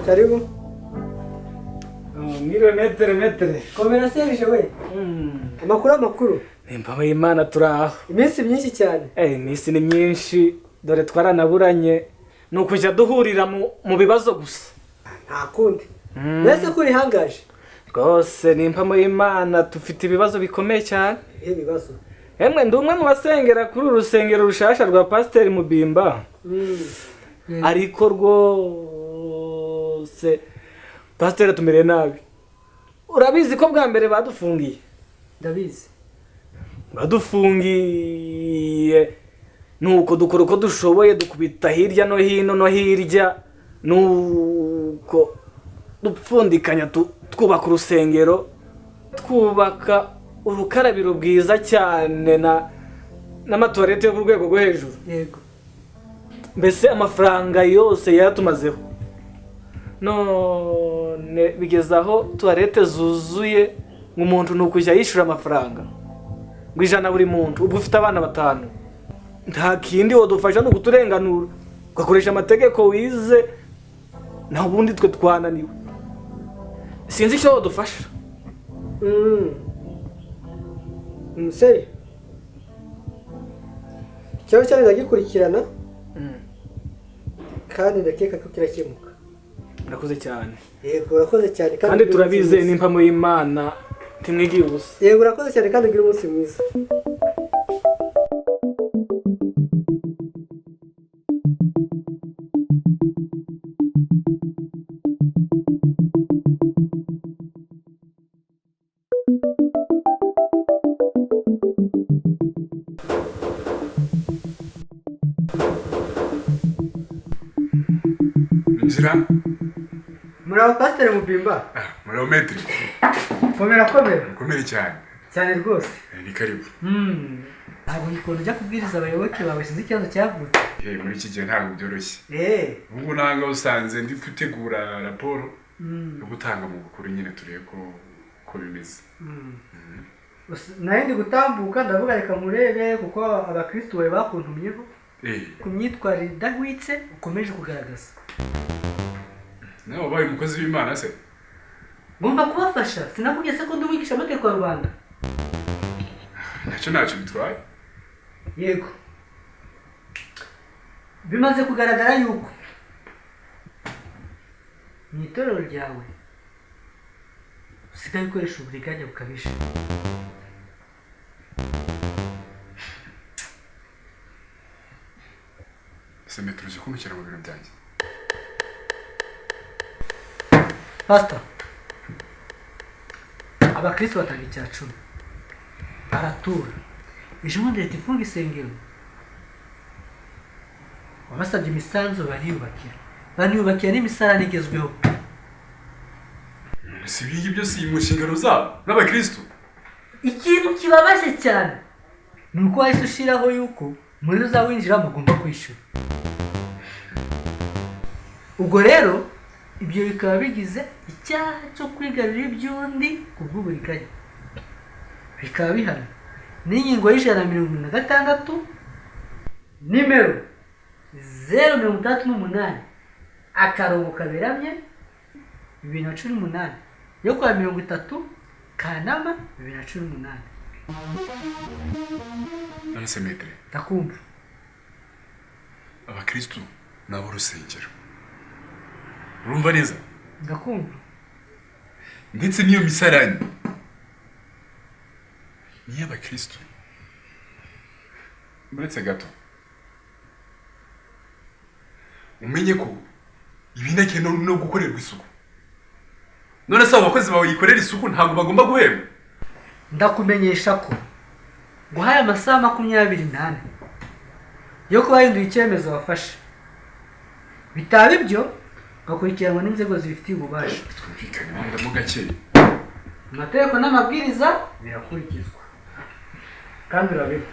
karibu. Mwiriwe metere. Komera Serge we. Amakuru. Nimba Imana turaho. Iminsi myinshi cyane. Iminsi ni myinshi dore twaranaburanye nukujya duhurira mu bibazo gusa. Nta kundi. Mbese kuri hangaje. Rwose nimba Imana tufite ibibazo bikomeye cyane. Ibibazo. Emwe ndumwe mu basengera kuri urusengero rushasha rwa Pasteur Mubimba. Ariko rwose Pasteur tumere nabi. Urabizi ko bwa mbere badufungiye? Ndabizi. Badufungiye nuko dukora uko dushoboye dukubita hirya no hino no hirya nuko dupfundikanya twubaka urusengero, twubaka urukarabiro bwiza cyane n'amatoilette yo ku rwego rwo hejuru. Yego. Mbese amafaranga yose yaratumazeho. None bigezaho toilette zuzuye nk'umuntu nukujya yishura amafaranga ngo ijana buri muntu, ubwo ufite abana 5. Nta kindi wodufasha no kuturenganura ugakoresha amategeko wize, nta bundi twe twananiwe. Sinzi icyo wodufasha. Seri. Cyo cyane ndagikurikirana. Kandi ndakeka ko kirakemuka. Urakoze cyane. Yego urakoze cyane kandi turabize nimpa mu Imana timwigiye ubusa. Yego urakoze cyane kandi ugira umunsi mwiza. Nzira? Muraho Pasteur Mubimba? Muraho metre. Komera. Komera cyane. Cyane rwose. Ni karibu. Ntabwo ikora ujya kubwiriza abayoboke bawe sinzi ikibazo cyavutse. Muri iki gihe ntabwo byoroshye. Ubwo nanga usanze ndi gutegura raporo yo gutanga mu bukuru nyine turebe ko bimeze. Naye ndi gutambuka ndavuga reka murebe kuko abakristo bawe bakuntumyeho. Ku myitwarire idahwitse ukomeje kugaragaza. Nawe wabaye umukozi w'Imana se? Ngomba kubafasha. Sinakubwiye se ko ndi umwigisha amategeko ya Rwanda. Ntacyo bitwaye. Yego. Bimaze kugaragara yuko mu itorero ryawe usigaye ukoresha uburiganya bukabije. Metero uzi kumushyira mu biro byanjye. Pastor, abakristo batanga icya 10. Baratura. Ejo bundi leta ifunga isengero. Wabasabye imisanzu bariyubakira n'imisarane igezweho. Si ibingi byose mu nshingano zabo n'abakristo. Ikintu kibabaje cyane ni uko wahise ushiraho yuko muri uzawinjira mugomba kwishyura. Ubwo rero ibyo bikaba bigize icyaha cyo kwigarurira iby'undi ku bw'uburiganya. Bikaba bihana n'ingingo y'176 nimero 038 akarongo kaberamye 2018 yo kwa 30 Kanama 2018. Nonese metre. Ndakumva. Abakristo nabo rusengero. Urumva neza? Ndakumva. Ndetse niyo misarani ni abakristo. Muretse gato. Umenye ko ibinake no gukorerwa isuku. None se abakozi bawe yikorera isuku ntabwo bagomba guhembwa. Ndakumenyesha ko guhaye amasaha 28 yo kuba hinduye icyemezo wafashe. Bitaba ibyo bakurikiranwa n'inzego zibifitiye ububasha. Twumvikane mu gake. Amategeko n'amabwiriza birakurikizwa. Kandi urabiho.